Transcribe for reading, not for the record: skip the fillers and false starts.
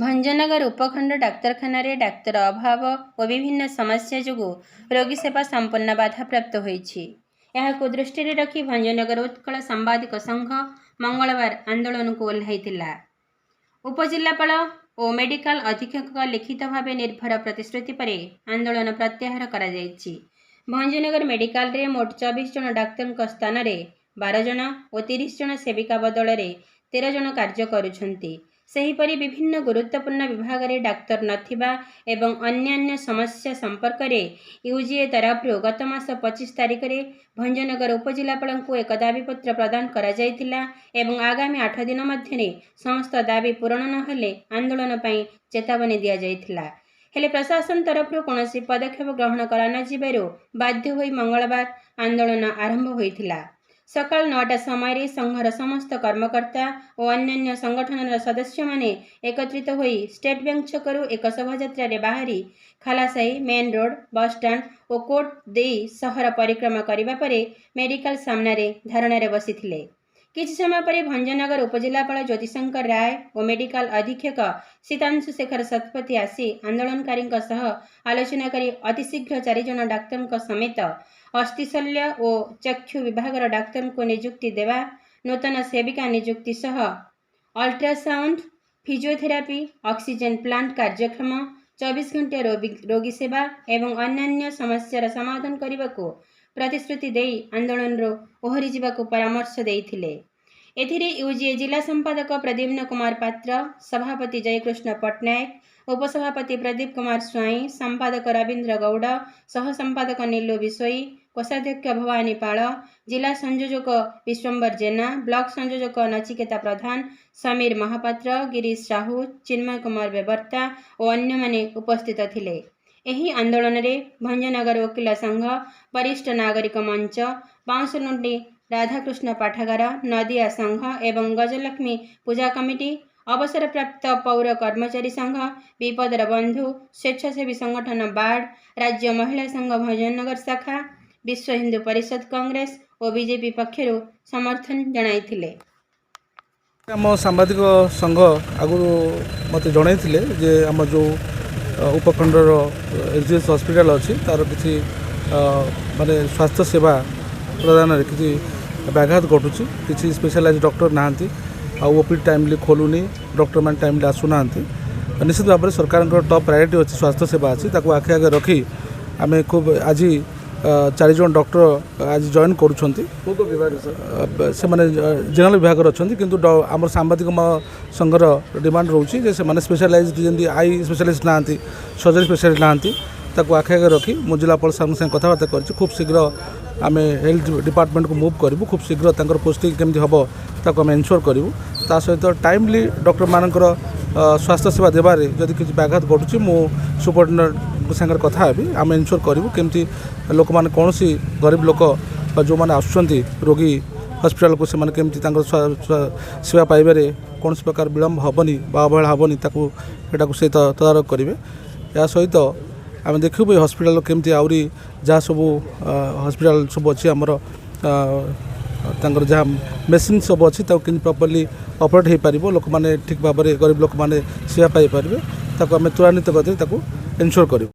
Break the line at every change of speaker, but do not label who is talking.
भंजनगर उपखंड डाक्तरखाना डाक्तर अभाव और विभिन्न समस्या जो रोगी सेवा संपूर्ण बाधाप्राप्त होती दृष्टि रखी भंजनगर उत्कल सांबादिक संघ मंगलवार आंदोलन को ओह्लैला। उपजिलापाल और मेडिकल अधीक्षक लिखित भाव निर्भर प्रतिश्रुति पर आंदोलन प्रत्याहार करा जायछि। भंजनगर मेडिकल रे मोट 24 जन डाक्तर स्थान में 12 जन और 30 जन सेविका बदल 13 जन कार्य करुछन्ति। सेहीपरि विभिन्न गुरुत्वपूर्ण विभाग में डाक्तर नथिबा एवं अन्यान्य समस्या संपर्क में यूजीए तरफ गत मास 25 तारिख में भंजनगर उपजिलापाल को एक दाबीपत्र प्रदान करा जायतिला एवं आगामी 8 दिन मध्य समस्त दाबी पूरण नहेले आंदोलन पर चेतावनी दि जायतिला। हेले प्रशासन तरफ कौनसी पदक्षेप ग्रहण करा न जिबारु बाध्य होई मंगलवार आंदोलन आरंभ होइतिला। सकाल 9टा समय संघर समस्त कर्मकर्ता और अन्य संगठन सदस्य माने एकत्रित होई स्टेट बैंक छकरू एक शोभायात्रा बाहरी खालासाही मेन रोड बस स्टैंड और कोर्ट दे सहर परिक्रमा करने पर मेडिकल सामने धारणा बसी। किछि समय पर भंजनगर उपजिलापाल ज्योतिशंकर राय और मेडिकल अधीक्षक सीतांशु शेखर शतपथी आसी आंदोलनकारी आलोचना करी अतिशीघ्र 4 जन डाक्तर समेत अस्थिशल्य और चक्षु विभाग डाक्तर को नियुक्ति देवा, नूतन सेविका नियुक्ति सह अल्ट्रासाउंड, फिजियोथेरापी, ऑक्सीजन प्लांट कार्यक्रम, 24 घंटे रोगी सेवा एवं अन्य समस्यार समाधान करने को प्रतिश्रुति दे आंदोलन ओहरी जावाक परामर्श देइथिले। एथिरे यूजीए जिला संपादक प्रद्युम्न कुमार पात्र, सभापति जयकृष्ण पट्टनायक, उपसभापति प्रदीप कुमार स्वाई, संपादक रवींद्र गौड़, सह संपादक नीलू बिशोई, कोषाध्यक्ष भवानी पाल, जिला संयोजक विश्वंबर जेना, ब्लॉक संयोजक नचिकेता प्रधान, समीर महापात्र, गिरीश साहू, चिन्मय कुमार बेबर्ता और अन्य माने उपस्थित थिले। एही आंदोलन में भंजनगर वकील संघ, वरिष्ठ नागरिक मंच, बाउंसुंडी राधाकृष्ण पाठागार, नदिया संघ एवं गजलक्ष्मी पूजा कमिटी, अवसरप्राप्त पौर कर्मचारी संघ, विपदर बंधु, स्वेच्छासेवी संगठन बार्ड, राज्य महिला संघ भंजनगर शाखा, विश्व हिंदू परिषद कांग्रेस और बीजेपी पक्षर समर्थन जणाइथिले।
आम सांबादिक संघ आगु मत जणाइथिले जे आम जो उपखंडर एचजीएस हॉस्पिटल अच्छी तार किसी माने स्वास्थ्य सेवा प्रदान किसी व्याघात घटुची, किसी स्पेशलाइज डॉक्टर नहांती ओपीडी टाइमली खोलुनी, डॉक्टर मान टाइमली आसुना। निश्चित भाव में सरकार टॉप प्रायोरिटी अच्छी स्वास्थ्य सेवा अच्छी ताकू आखि आगे रखी आम खूब आज 4 जन डॉक्टर आज जॉइन करुँच से माने जनरल विभाग अच्छा किंतु आम सांबादिक संघर डिमांड रोचे से माने स्पेशलाइज जमी आई स्पेशलिस्ट ना सर्जरी स्पेशलिस्ट ना ताकू आखे आगे रखी मु जिलापाल साहब संगे कथबार्ता कर खूब शीघ्र आम हेल्थ डिपार्टमेंट को मूव करूँ, खूब शीघ्र तंकर पोस्टिंग केमती हम ताकू आम एनश्योर करूँ। ता सहित टाइमली डॉक्टर मानकर स्वास्थ्य सेवा देवारे जदि किसी व्याघात घटुची मु सुपरिटेडेंट सागर कथा हेबी आम एनश्योर करूँ केमती लोक मैंने कौन सी गरीब लोक जो मैंने आसुँच रोगी हॉस्पिटल को से केमती सेवा पाइबारे कौन प्रकार विलम्ब हेनी अवहेला हेनी ताकू से तदारख करेंगे। या सहित आम देखू हॉस्पिटल केमती आहरी जहाँ सब हॉस्पिटल सब अच्छी आमर जहाँ मेसीन सब अच्छी प्रॉपर्ली ऑपरेट हो पार लोक मैंने ठीक भाव में गरीब लोक मैंने सेवा पाई पारे ताकू आम त्वरान्वित गति एनश्योर करूँ।